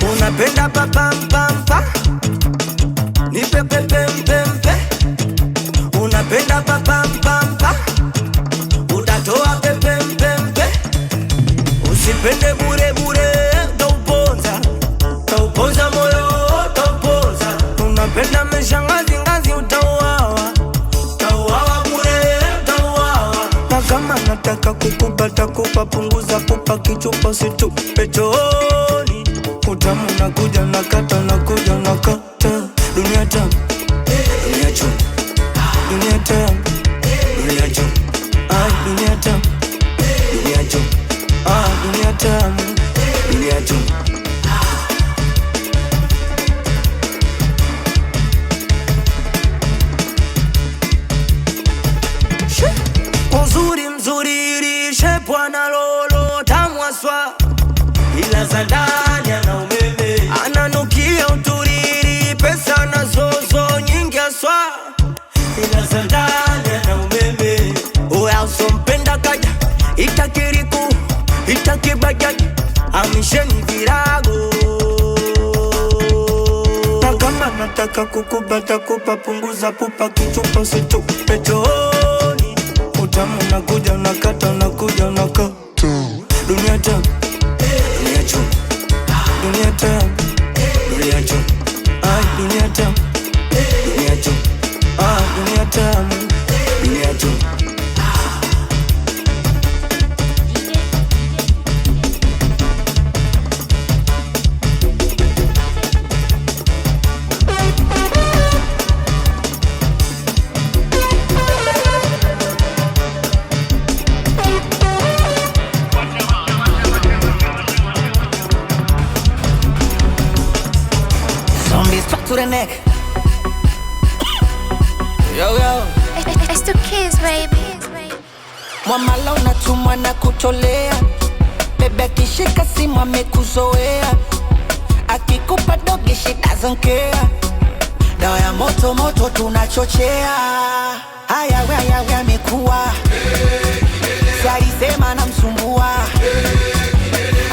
Unapenda pa pam pam pa, nipe pe pem pem pe. Unapenda pa pam pam pa, utatoa pe pem pem pe. Usipende bure bure, tauponza moyo, tauponza. Unapenda meshangazi ngazi, utauawa bure, utauawa. Na kama nataka kukupa takupa, punguza pupa kichupa situpe chooni. Utamu nakuja nakata, nakuja nakata. Dunia tamu, dunia chum, dunia tamu, dunia chum. Ay, dunia tamu, dunia chum. Ah, dunia tamu, dunia chum. Uzuri mzuri lishe pwana lolo tamu aswa, ila za ndani ana umeme. Ananukia uturiri, pesa na zozo nyingi aswa, ila za ndani ana umeme. Oya usompenda kaja, itakiriku, itakibajaji, amisheni virago. Na kama nataka kukubata kupa, punguza pupa kichupa situpe chooni. Utamu nakuja nakata, nakuja nakata. Dunia tamu, dunia chum, dunia tamu, dunia chum. Ay, dunia tamu, dunia chum. Ah, dunia tamu, dunia chum. To the neck. Yo, yo. It's the kids, baby. Mwamala unatumwa na kutolea, bebe akishika simu amekuzoea, akikupa dogi she doesn't care. Dawa ya moto moto tunachochea. Haya we amekuwa, si alisema anamsumbua,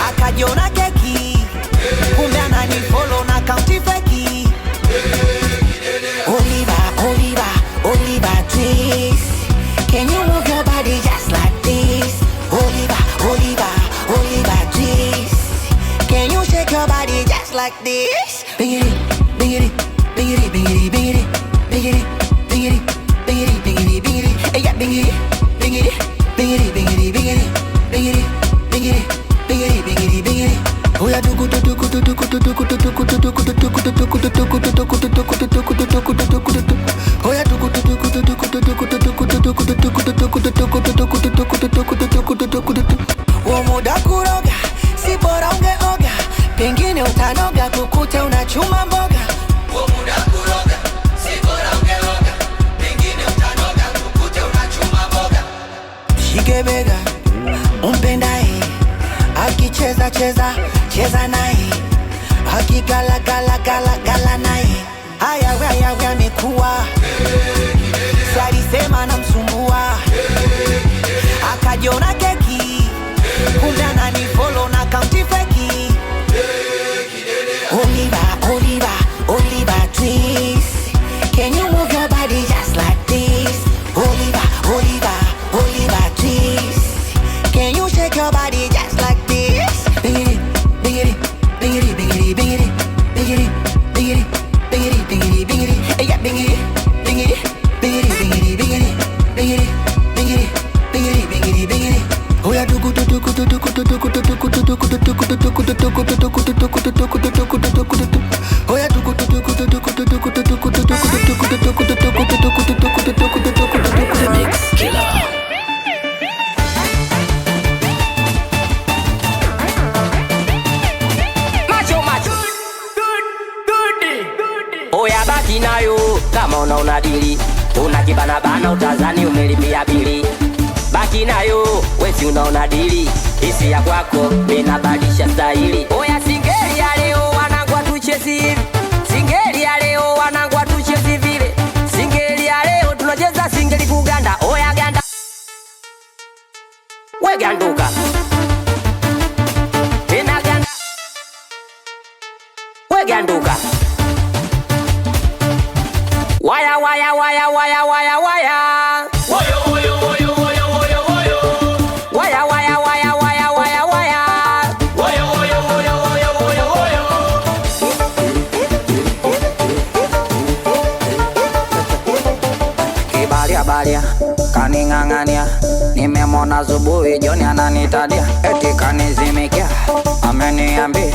akajiona keki, kumbe ananifollow na county feki. Oliver twist. Can you move your body just like this? Oliver twist. Can you shake your body just like this? Biggity, biggity, biggity, biggity, biggity, biggity, biggity, biggity, biggity, biggity. Hey, yeah, biggity, biggity, biggity, biggity, biggity, biggity, biggity, biggity, biggity, biggity. Oh yeah, do good, do good, do good, do good, do good, do good, do good, do good, do good, do good, do good, do good, do good, do good, do good, do good, do good. Oh yeah, do good, do good, do good, do good, do good, do good, do good, do good, do good, do good, do good, do good, do good. Muda kuroga, si bora ungeoga, pengine utanoga kukute unachuma mboga. Muda kuroga, si bora ungeoga, pengine utanoga kukute unachuma mboga. Shike bega, umpendaye, akicheza cheza, cheza naye, akigala gala gala gala naye. Haya we amekuwa, si alisema anamsumbua, akajiona keki, kumbe ananifollow na county feki. Oliver twist. Can you move your body just like this? Oliver twist. Can you shake your body just like this? Biggity, biggity, biggity, biggity, biggity, biggity, biggity, biggity, biggity, biggity. Hey, yeah, biggity, biggity, biggity, biggity, biggity, biggity, biggity, biggity, biggity, biggity. Oh yeah, do good, do good, do good, do good, do good, do good, do good, do good, do good, do good, do good, do good, do good, do good, do good, do good. Oh yeah, do good, do good, do good, do good, do good, do good, do good, do good, do good, do good, do good, do good, do good. Mix killer. Oya baki nayo, kama unaona dili, unakibana bana utazani umelipia bili. Baki nayo, wesi unaona dili, hisi ya kwako, minabadisha stahili. Oya singeli ya leo, wanangwa tuchezi hivi. Singeli ya leo, wanangwa tuchezi vile. Singeli ya leo, tunacheza singeli kuganda. Oya ganda, we ganduka tena waya waya waya waya waya. Waya waya waya waya waya waya. Waya waya waya waya waya waya. Waya waya waya waya waya waya. Kibalia balia kaning'ang'ania, nimemona Zubuhi Joni ananitadia, eti kanizimikia, ameniambia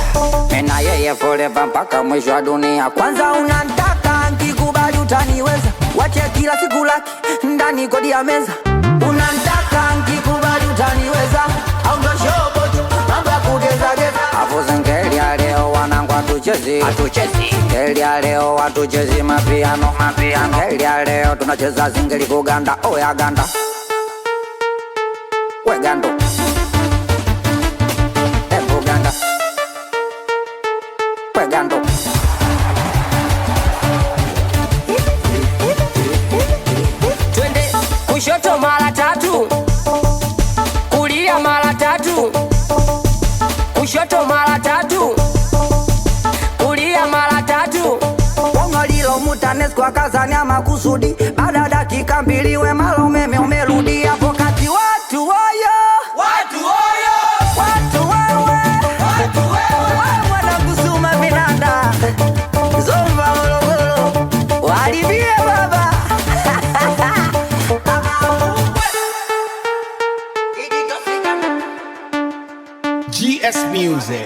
mina yeye forever mpaka mwisho wa dunia. Kwanza unantaka nkikubali utaniweza, wache kila siku laki ndani kodi ya meza. Unantaka nkikubali utaniweza, au ndo shobo tu mambo ya kugeza geza. Afu zengeli ya leo wanangu atuchezi, zengeli ya leo watuchezi mapiano, zengeli ya leo tunacheza zingeli kuganda, oya ganda we gando, ebu ganda we gando. Twende kushoto mara tatu, kulia mara tatu, kushoto mara tatu, kulia mara tatu. Bongo lilo mutanesco akazania makusudi, baada dakika mbili we malo umeme umerudi. Hapo kati watu woyo, watu woyo, watu wewe, watu wewe, wanakusuma vinanda Zomba Morogoro, walibie baba. GS Music.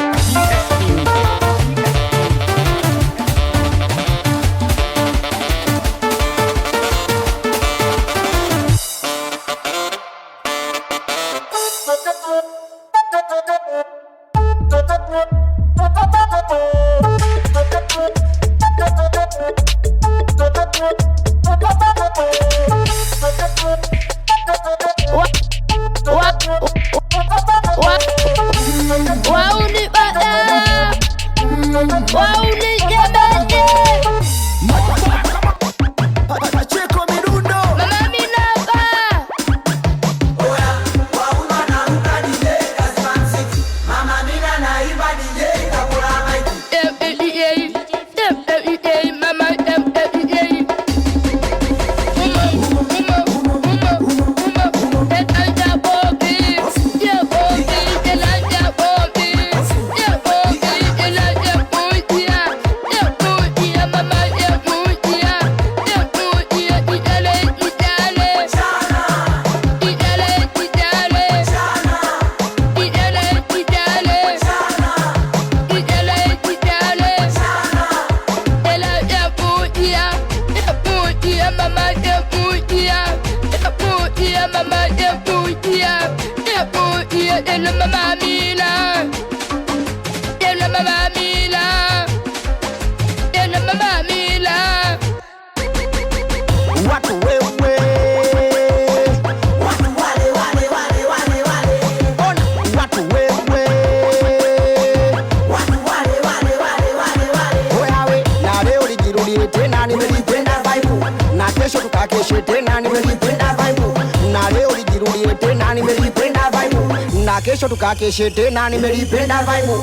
Kesho tukakeshe tena, nimelipenda vibe.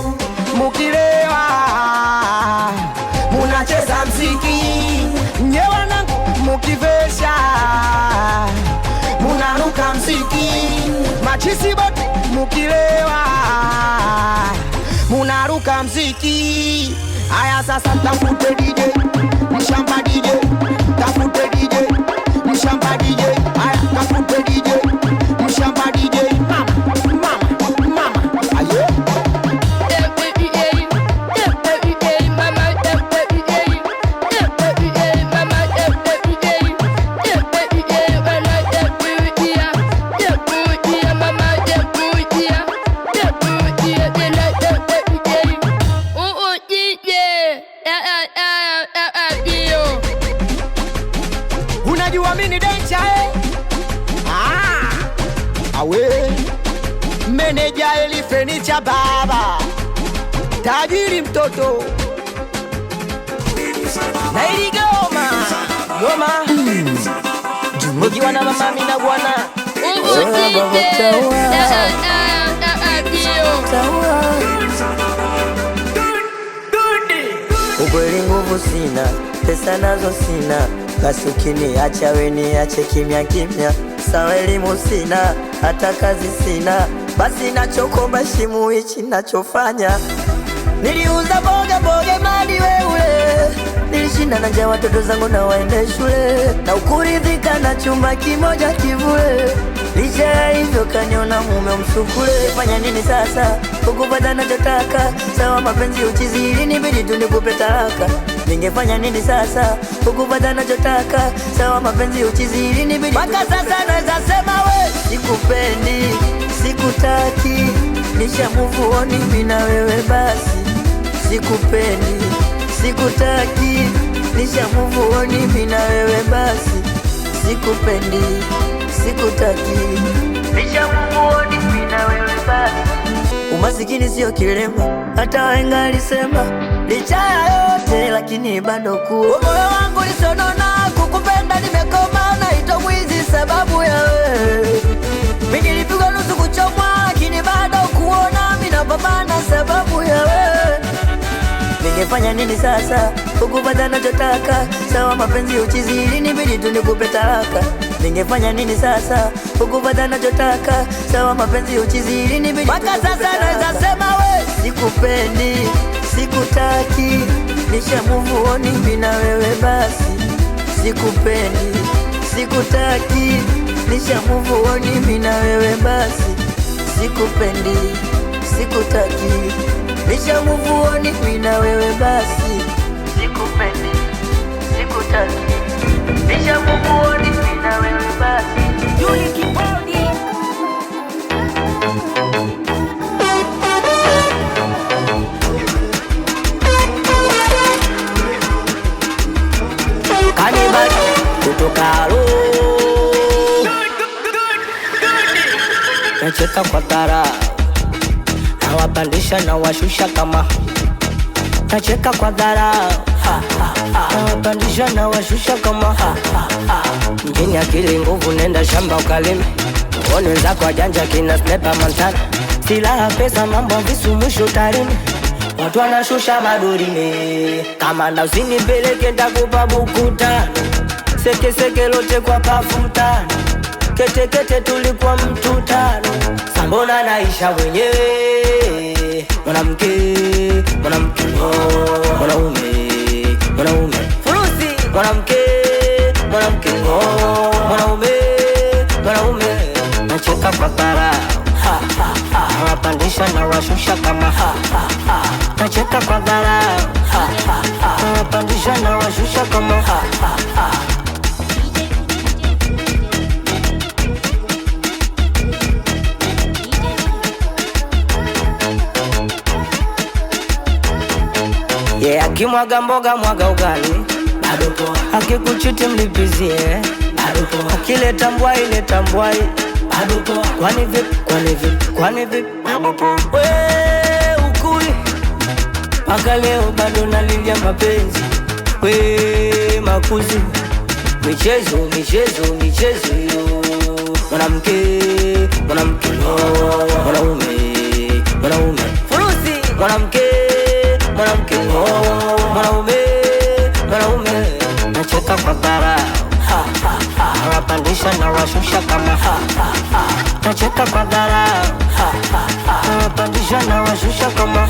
Mukilewa munacheza mziki, nyewa na mukivesha munaruka mziki, machisi bote mukilewa munaruka mziki. Aya sasa tafute DJ, mshamba DJ, tafute DJ, mshamba DJ. Aya tafute DJ, mshamba DJ. Unajua mimi ni dencha awe meneja Eli Furniture baba tajiri mtoto na ili goma mukiwa na mama mina bwana ukweli nguvu nguvu sina, pesa nazo sina, basi ukiniacha we niache kimya kimya. Sawa elimu sina, hata kazi sina, basi nachokomba shimu hichi nachofanya. Niliuza boga mali wewe, nilishinda na njaa watoto zangu na waende shule, na ukuridhika na chumba kimoja kivule. Licha ya hivyo kaniona mume msukule. Fanya nini sasa ukupata nachotaka? Sawa mapenzi uchizi, ilinibidi tu nikupe talaka. Ningefanya nini sasa ukupata nachotaka? Sawa mapenzi uchizi, ilinibidi mpaka sasa naweza sema we sikupendi, sikutaki, nisha move on mimi na wewe basi. Sikupendi, sikutaki, nisha move on mimi na wewe basi. Sikupendi, sikutaki, nisha move on mimi na wewe basi. Umasikini sio kilema, hata wahenga alisema. Licha ya yote lakini bado kuwa moyo wangu lisonona, kukupenda nimekoma, naitwa mwizi sababu ya wewe. Mimi nilipigwa nusu kuchomwa, lakini bado kuona mimi napambana sababu ya wewe. Ningefanya nini sasa ukupata nachotaka? Sawa mapenzi uchizi, ilinibidi tu nikupe talaka. Ningefanya nini sasa ukupata nachotaka? Sawa mapenzi uchizi, ilinibidi mpaka sasa naweza sema we sikupendi, sikutaki, nisha move on mimi na wewe basi. Sikupendi, sikutaki, nisha move on mimi na wewe basi. Sikupendi, sikutaki, nisha move on mimi na wewe basi. Sikupendi, sikutaki, nisha move on mimi na wewe basi. Julie Kibodi. Kanibali kutoka alo, nacheka kwa dharau, nawapandisha na washusha kama. Nacheka kwa dharau, nawapandisha na washusha kama. Mjini akili nguvu, nenda shamba ukalime, uone wenzako wajanja kina sniper Montana. Silaha pesa mambo visu mwisho tarime, watu wanashusha madurime. Kamanda usinipeleke nitakupa buku tano, seke lote kwa pafuta. Kete tulikuwa mtu tano, sambona naisha mwenyewe. Mwanamke, oh, mwanaume furusi. Mwanamke, oh, mwanaume. Nacheka kwa dharau, nawapandisha na washusha kama. Nacheka kwa dharau, nawapandisha na washusha kama. Yeah, akimwaga mboga mwaga ugali, bado poa. Akikuchiti mlipizie, bado poa. Akileta mbwai leta mbwai, bado poa. Kwani vipi, bado poa. We ukui, mpaka leo bado nalilia mapenzi. We makuzi, michezo yo. Mwanamke, oh, mwanaume furusi. Mwanamke, oh, mwanaume. Nacheka kwa dharau, nawapandisha na washusha kama. Nacheka kwa dharau, nawapandisha na washusha kama.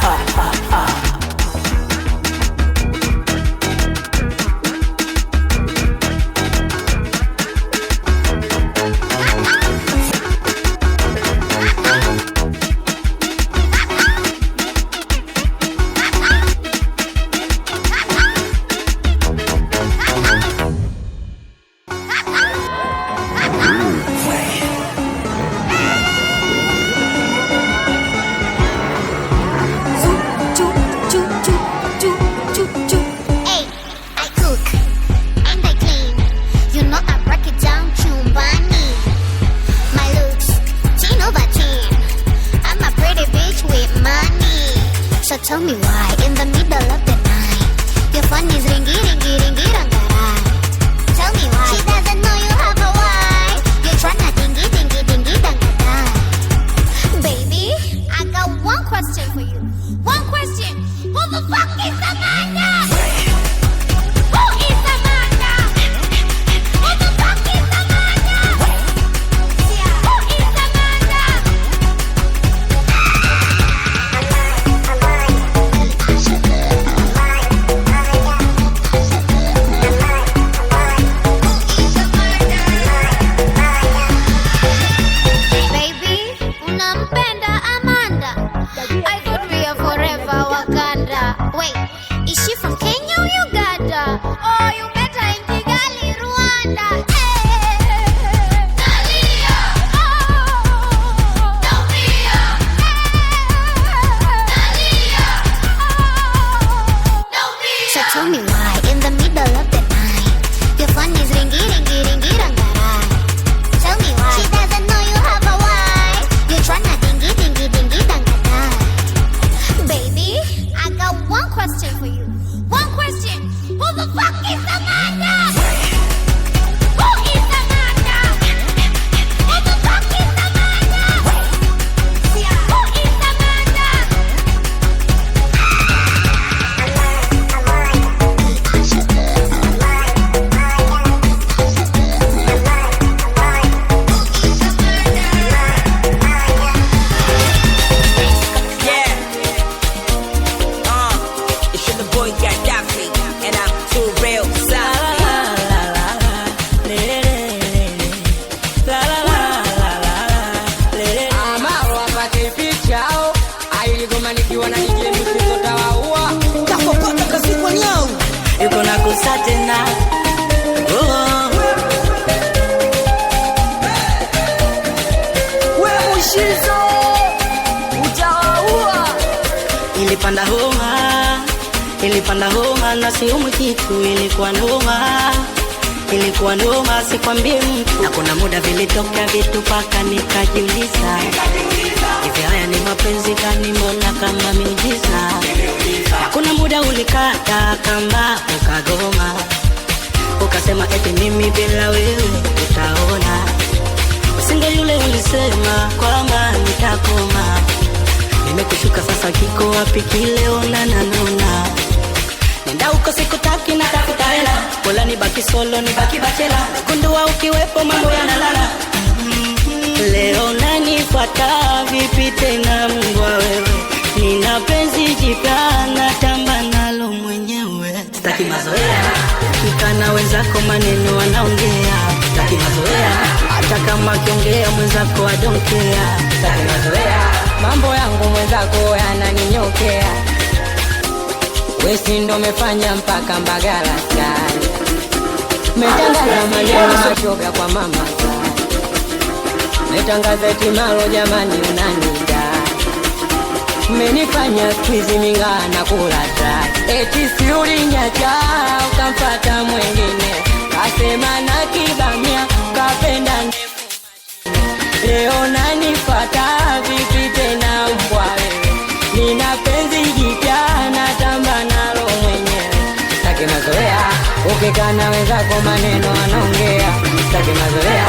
Tell me why, in the middle of the night, your phone is ringy, rangarai. Tell me why, she doesn't know you have a wife. You're tryna dingy, dangadai. Baby, I got one question for you. One question, who the fuck is Amanda? kama nikiwa na DJ mchezo tawaua. Kapopata kazi kwa nyau. Yuko na kusa tena. Wewe Mushizo utawaua. Ilipanda homa na siumwi kitu, ilikuwa noma sikwambie mtu. Na kuna muda vilitoka vitu paka nikajiuliza, hivi haya ni mapenzi gani, mbona kama miujiza? Na kuna muda ulikata kamba ukagoma, ukasema eti mimi bila wewe utaona. Usinge yule ulisema kwamba nitakoma, nimekushuka sasa, kiko wapi kile onana? Nenda uko sikutaki na tafuta hela, bola nibaki solo nibaki bachela, gundua ukiwepo mambo yanalala. Leo nanifuata vipi tena mbwa wewe, nina penzi jipya natamba nalo mwenyewe. Sitaki mazoea, nikana wenzako maneno wanaongea. Sitaki mazoea, hata kama kiongea mwenzako I don't care. Sitaki mazoea, mambo yangu mwenzako yananinyokea. Wesi ndo mefanya mpaka Mbagala sana, metangaza maneno mashoga kwa mama sana, metangaza eti malo jamani unanida, menifanya kwizi mingana kulata, eti siuri nyacha ukamfata mwengine, kasema na kibamia kapenda ndefu. Leo nanifata vipi tena mbwa wewe, nina penzi jipya natamba nalo mwenyewe. Sitaki mazoea, ukikana wenzako maneno wanaongea. Sitaki mazoea,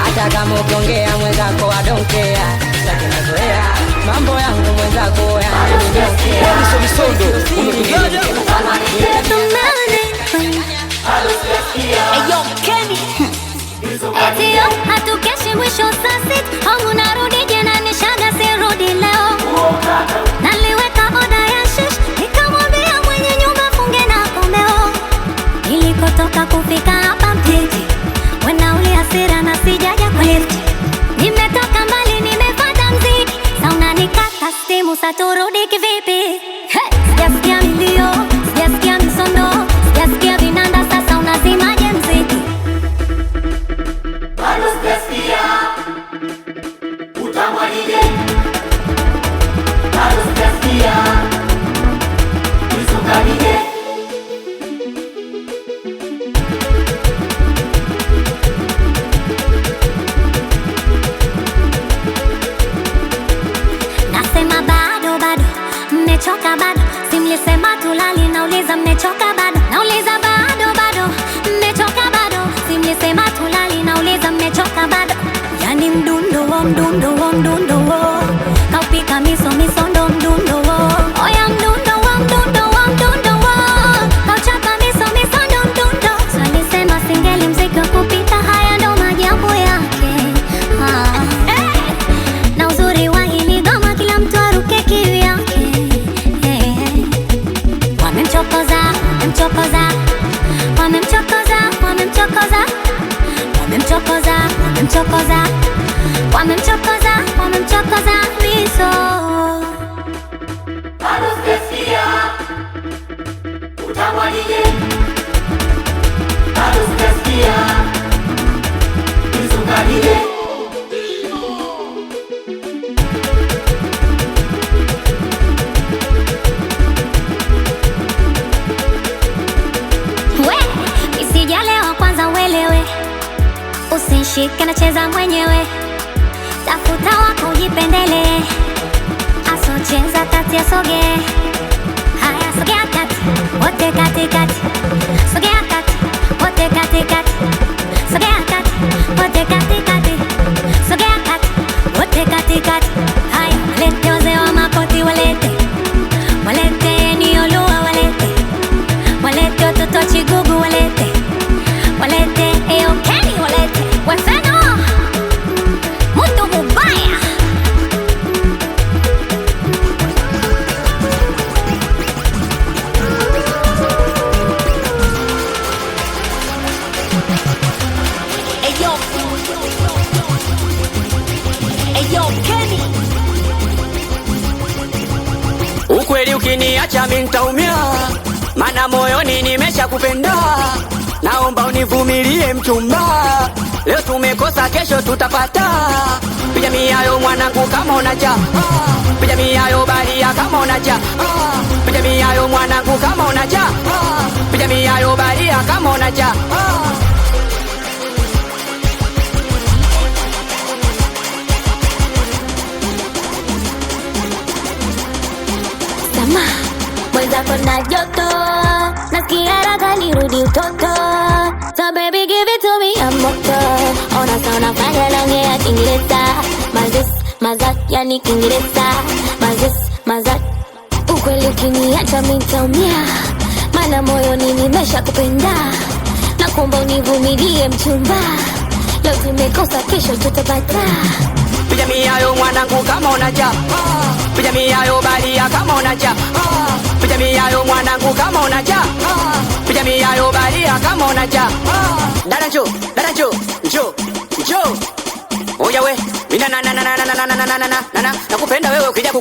hata kama ukiongea mwenzako I don't care. Sitaki mazoea, mambo yangu mwenzako yananinyokea. Misondo umepigaje? Ayo Kenny Etio hatukeshi mwisho saa 6, hongu narudi jena nishaga sirudi leo. Naliweka oda ya shish, nikamwambia mwenye nyumba funge na komeo. Nilikotoka kufika hapa mtiti, wenauli hasira na sijaja kwa lifti. Nimetoka mbali nimefata mziki, sauna nikata stimu saturudi kivipi. Hey! Sijasikia milio, sijasikia misondo, sijasikia vinanda, sasa unazimaje mziki? Bado sijasikia utamwa DJ. Bado sijasikia Mizuka DJ. Nasema bado, mmechoka bado. Simlisema tulali, nauliza mmechoka bado. Nauliza bado, mmechoka bado. Simlisema tulali, nauliza mmechoka bado. Yani mdundo wo kaupika misondo mdundo wo. Oya mdundo wo kauchapa misondo mdundo. Swalisema singeli mziki wa kupita, haya ndo majambo yake. Na uzuri wa hili goma kila mtu aruke kivyake. Wamemchokoza miso. Bado sijasikia utamwa DJ. Bado sijasikia Mizuka DJ. Isijalewa kwanza uelewe, usishike na cheza mwenyewe. Tafuta wako ujipendele, asocheza kati asoge. Haya sogea kati, wote kati. Sogea kati, wote kati. Sogea kati, wote kati. Sogea kati, wote kati. Haya walete wazee wa makoti, walete ni olua, walete watoto chigugu, walete eyo Kenny, walete wefeno mutu mubaya. Kiukweli ukiniacha mimi nitaumia, maana moyoni nimeshakupenda. Naomba univumilie mchumba, leo tumekosa kesho tutapata. Piga miayo mwanangu kama unaja, piga miayo balia kama unaja, piga miayo mwanangu kama unaja, piga miayo balia kama unaja. Sama mwenzako na joto, nasikia raga nirudi utoto. So baby give it to me I'm moto. Ona sana fanya naongea Kiingereza, mazis mazat yani Kiingereza, mazis mazat. Ukweli ukiniacha mimi nitaumia, maana moyoni nimeshakupenda. Nakuomba univumilie mchumba, leo tumekosa kesho tutapata. Piga miayo mwanangu kama unaja, piga miayo balia kama unaja, piga miayo mwanangu kama unaja, piga miayo balia kama unaja. Dada njoo, dada njoo, njoo, njoo. Oya we, mina na nakupenda wewe ukija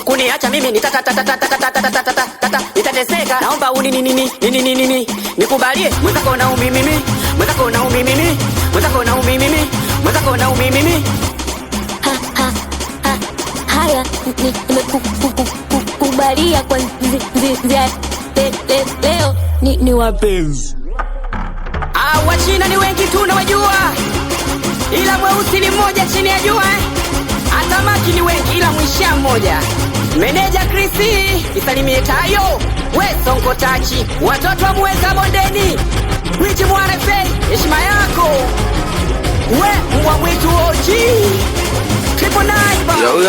kuniacha mimi nitateseka. Naomba nini nikubalie, mwenzako na umimimi, mwenzako na umimimi, mwenzako na umimimi, mwenzako na umimimi. Haya nimekubalia kwa leo ni wapenzi. Wachina ni wengi tu nawajua, ila mweusi ni mmoja chini ya jua. Hata maki ni wengi ila mwisha mmoja. Meneja Chrissy isalimie Tayo, we Sonko Tachi, watoto wa Mweza bondeni. Wichi mwana fei, heshima yako. We mbwa mwitu OG Triple Nine. Yo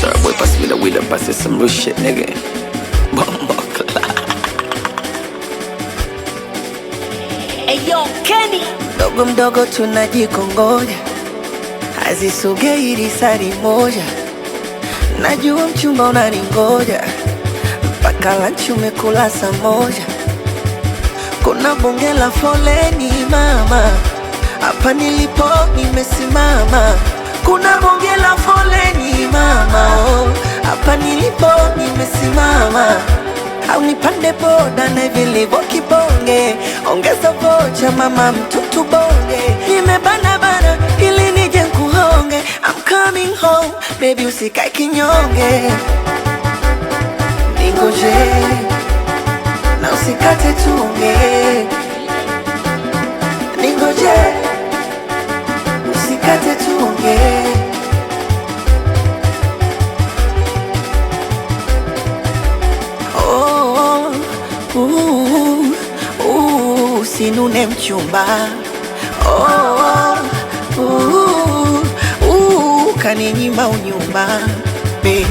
sorry boy, pass me the weed and pass it some real shit nigga. Bomba Eyo Kenny dogo mdogo tunajikongoja, hazisogei risari moja. Najua mchumba unaningoja, mpaka lunch umekula saa moja. Kuna bonge la foleni mama, hapa nilipo nimesimama. Kuna bonge la foleni mama, oh, hapa nilipo nimesimama. Au nipande boda na vilivyo kibonge, ongeza vocha mama mtutu bonge. Nimebana bana ili nije kuhonge, I'm coming home baby usikae kinyonge. Ningoje na usikate tunge, ningoje usikate tunge. Sinune mchumba, kaninyima unyumba. Babe,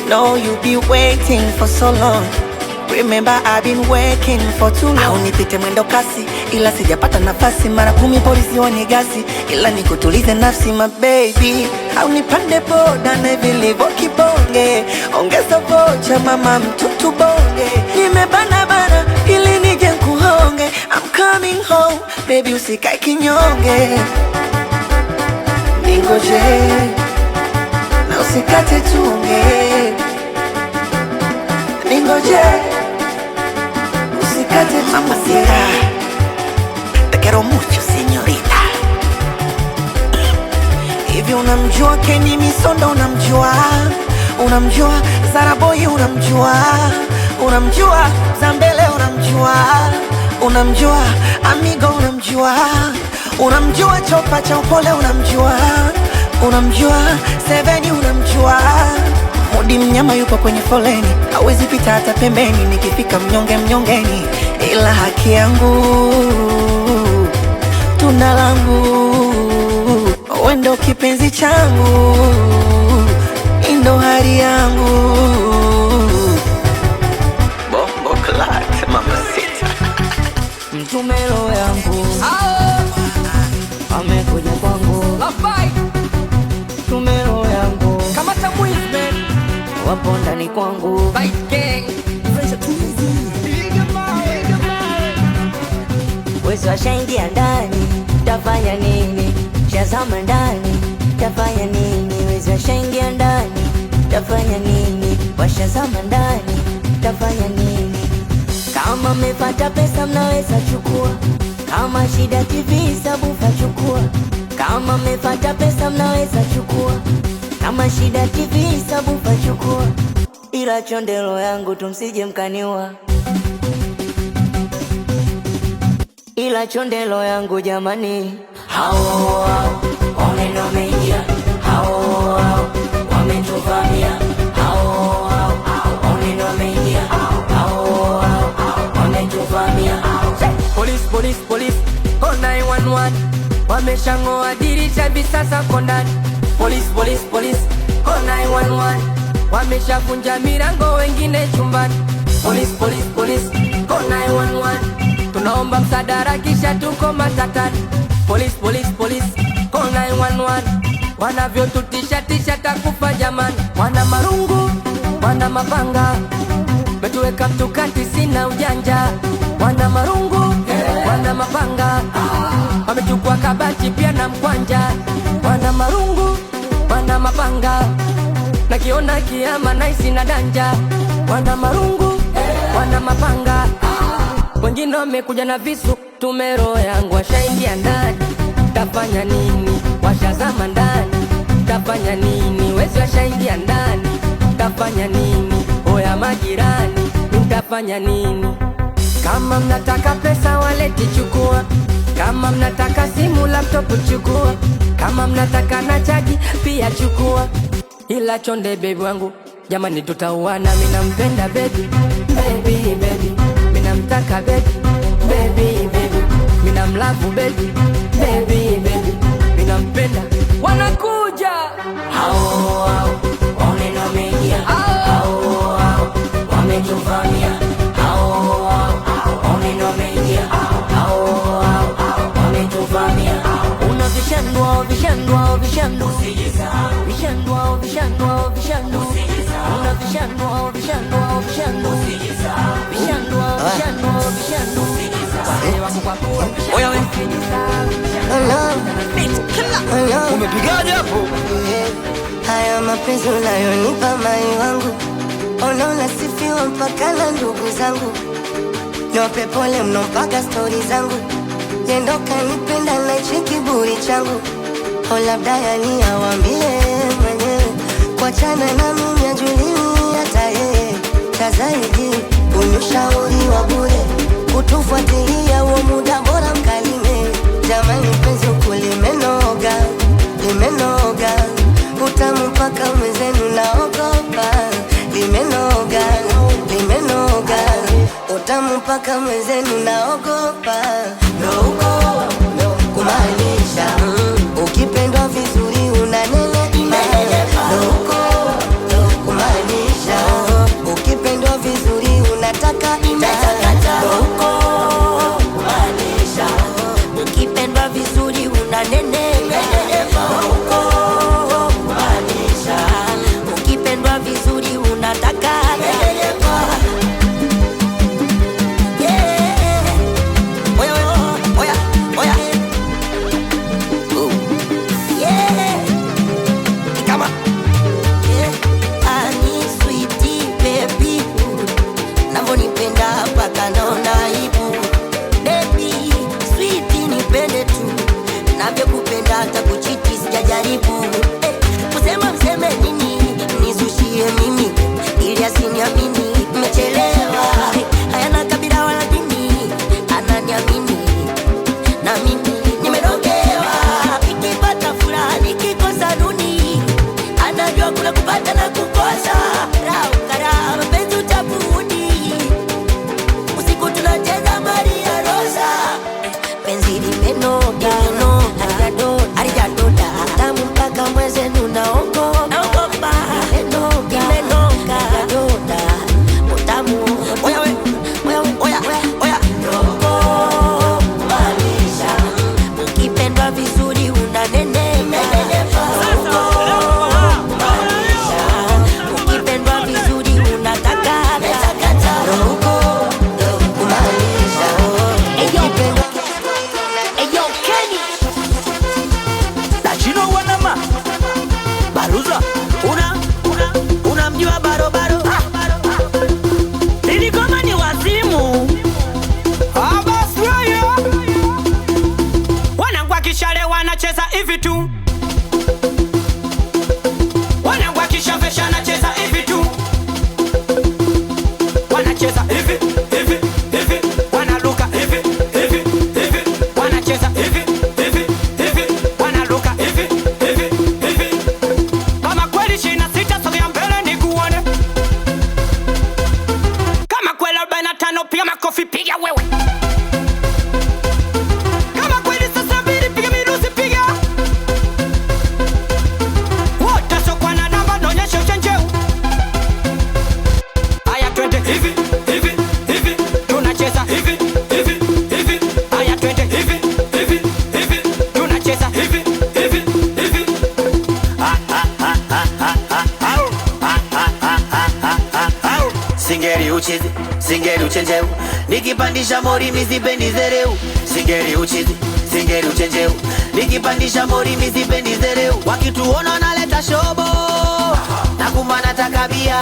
know you be waiting for so long. Remember I've been working for too long. Au nipite mwendo kasi, ila sijapata nafasi. Mara 10 polisi wanigasi, ila nikutulize nafsi my baby. Au nipande boda na vilivyo kibonge, ongeza vocha mama mtutu bonge. Nimebana bana ili nije kuhonge, I'm coming home baby usikae kinyonge. Ningoje na usikate tunge, ningoje usikate tunge. Mamacita, te quiero mucho señorita. Hivi unamjua Kenny Misondo? Unamjua? Unamjua Zara Boy? Unamjua? Unamjua Zambele? Unamjua? Unamjua Amigo? Unamjua? Unamjua Chopa cha Upole? Unamjua? Unamjua Seveni? Unamjua? Mudi mnyama yupo kwenye foleni, hawezi pita hata pembeni. Nikifika mnyonge mnyongeni, ila haki yangu tunda langu. Wendo kipenzi changu, indo hari yangu. Bombo clat mamacita. Mtumelo yangu amekuja kwangu, mtumelo yangu Kama Tamwizman wapo ndani kwangu. Wezi washaingia ndani, tafanya nini? Shazama ndani, tafanya nini? Wezi tafanya nini? Washazama ndani, tafanya nini? Kama mmepata pesa mnaweza chukua, kama shida TV sabufa chukua. Kama mmepata pesa mnaweza chukua, kama shida TV sabufa chukua. Ila chondelo yangu tumsije mkaniwa, ila chondelo yangu jamani. Hao wameno mengia, hao wametuvamia, hao wameno mengia, hao wametuvamia. Police, police, police, oh 911, wameshangoa dirisha hivi sasa kondani. Police, police, police, oh 911, wameshavunja milango wengine chumbani. Police, police, police, oh 911, tunaomba msaada kisha tuko matatani. Police, police, police, oh 911, wanavyotutisha tisha takufa jamani. Wana marungu, wana mapanga, metuweka mtukati sina ujanja. Wana marungu, wana mapanga, wamechukua kabati pia na mkwanja. Wana marungu, wana mapanga, nakiona kiama naisi na danja. Wana marungu, wana mapanga, wengine wamekuja na visu. Tumero yangu washaingia ndani, tafanya nini? Washazama ndani, tafanya nini? Wezi washaingia ndani, tafanya nini? Oya majirani, mtafanya nini? Kama mnataka pesa waleti chukua, kama mnataka simu laptop chukua, kama mnataka na chaji pia chukua. Ila chonde baby wangu jamani, tutauana. Mina mpenda baby, baby, baby, mina mtaka baby, baby, baby, mina mlavu baby, baby, baby, mina mpenda. Wanakuja Hao wameno mengia, hao wametuvamia, hao wameno mengia, hao wametuvamia. Una vishandwa, vishandwa, vishandwa, vishandwa, vishandwa, vishandwa. Una vishandwa, vishandwa, vishandwa, vishandwa, vishandwa, vishandwa. oya we Umepigaje hapo? Haya mapenzi unayonipa mai wangu, unaona sifiwa mpaka na ndugu zangu. Nyope pole mno mpaka stori zangu, yendo kanipenda na ichi kiburi changu. O labda yani awambie mwenyewe, kuachana na mimi ajulini hata yeye. Cha zaidi unyushauri wa bure, kutufuatilia huo muda bora mkalime. Jamani penzi huku limenoga, limenoga, utamu mpaka mwenzenu naogopa. Limenoga, limenoga, utamu mpaka mwenzenu naogopa. Ndo uko kumaanisha ukipendwa vizuri unanenepa. Ndo uko kumaanisha ukipendwa vizuri unataka ita. Ndo uko kumaanisha ukipendwa vizuri unanenepa. Ndo uko kumaanisha ukipendwa vizuri unataka uchizi, singeli uchenjeu. Nikipandisha mori misipendi zereu. Singeli uchizi, singeli uchenjeu. Nikipandisha mori misipendi zereu. Wakituona naleta shobo na kumana takabia.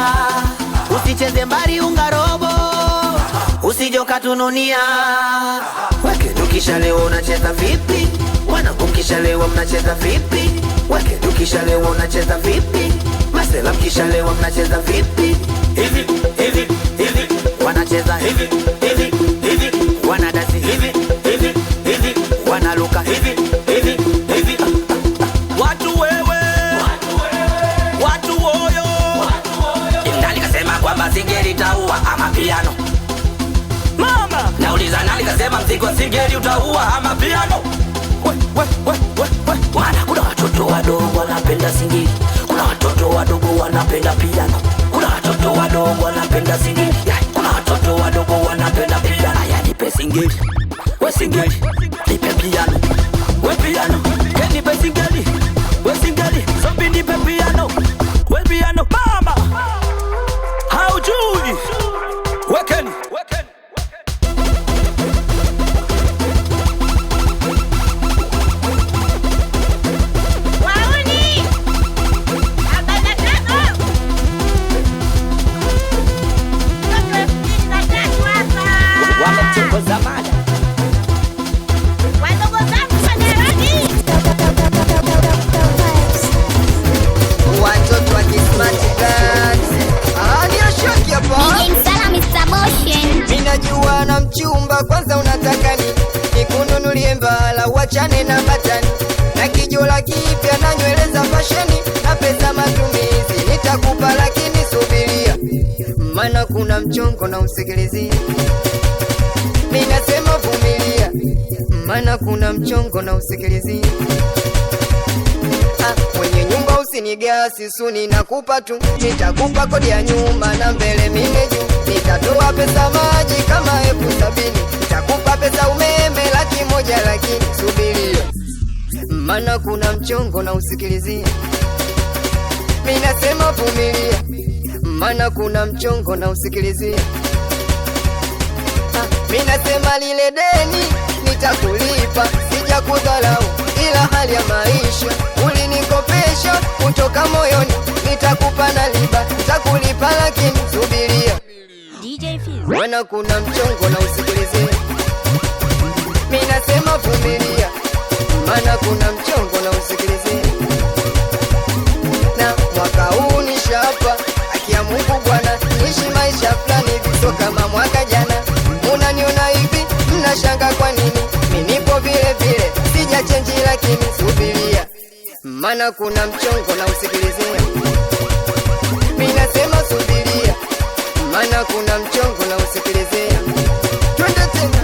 Usicheze mbari ungarobo, usijoka tununia. Weke nukisha leo unacheza vipi? Wana kukisha leo mnacheza vipi? Weke nukisha leo unacheza vipi? Masela mkisha leo mnacheza vipi? Hivi, hivi, hivi. Wanacheza hivi, hivi, hivi. Wanadasi hivi, hivi, hivi. Wanaluka hivi, hivi, hivi. Watu wewe, watu woyo. Nani kasema kwamba singeli utaua ama piano? Mama, nauliza nani kasema mziki wa singeli utaua ama piano? Maana kuna watoto wadogo wanapenda singeli, kuna watoto wadogo wanapenda piano, kuna watoto wadogo wanapenda singeli, kuna watoto wadogo wanapenda piano. Aya nipe singeli, we singeli, nipe piano, we piano, ke nipe singeli, we singeli, zombie nipe piano, we piano. Mama, haujui, wekeni, wekeni. Watoto wa Kismati Guns. Shoki hapa. Minajua na mchumba kwanza unataka nini? Nikununulie mbala wachane na batani, na kijola kipya na nywele za fasheni, na pesa matumizi nitakupa lakini subiria, maana kuna mchongo na usikilizia. Minasema vumilia, maana kuna mchongo na usikilizia. Mwenye nyumba usinigasi suni nakupa tu, nitakupa kodi ya nyuma na mbele mine juu. Nitatoa pesa maji kama 70,000, nitakupa pesa umeme 100,000 lakini subiria, maana kuna mchongo na usikilizia. Minasema vumilia, maana kuna mchongo na usikilizia. Minasema lile deni nitakulipa, sija kudhalau ila hali ya maisha ulinikopesha kutoka moyoni, nitakupa na liba, nitakulipa lakini subiria, maana kuna mchongo na usikilizia. Minasema vumilia, maana kuna mchongo na usikilizia. Na mwaka huu nishapa, akia Mungu Bwana, niishi maisha fulani viso kama mwaka jana. Unaniona hivi, mnashanga kwa nini? Mimi nipo vile vile, sija change lakini subiria, maana kuna mchongo na usikilizia. Mimi nasema subiria, maana kuna mchongo na usikilizia. Twende tena.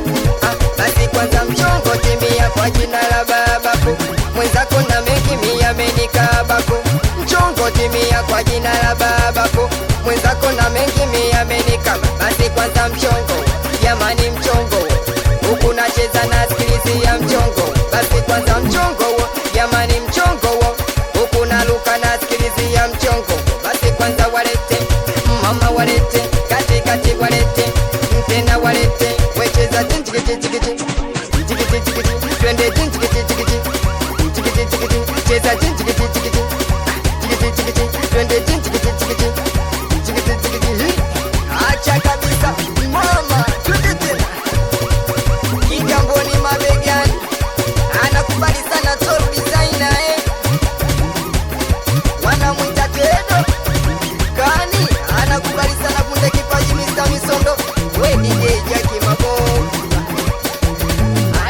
Basi kwanza mchongo timia kwa jina la babako, mwenzako na mengi mia amenikabako. Mchongo timia kwa jina la babako, mwenzako na mengi mia amenikaba. Basi kwanza mchongo, jamani mchongo, huku nacheza na sikilizia mchongo. Basi kwanza mchongo, jamani mchongo, huku naluka na sikilizia mchongo. Basi kwanza walete, mama walete, kati kati walete, tena walete, wecheza tintikiti tikiti, tikiti tikiti, twende tintikiti tikiti, tikiti tikiti, cheza tintikiti tikiti, tikiti tikiti, twende tintikiti tikiti, tikiti tikiti. Acha kabisa mama, twende tena. Kigamboni mabegani, anakubali sana Toru Designer wanamwita Kedo Kani, anakubali sana kunde kipaji Mr. Misondo. We DJ Jackie Mabo,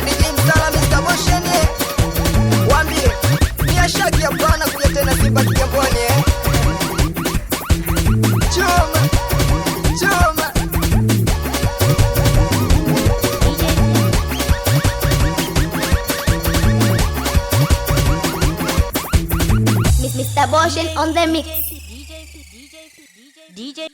DJ Msala Mr. Boshene, wambie ni Shaki hapana kuja tena Simba Kigamboni Choma, choma. Mr. Boshin on the mix. DJ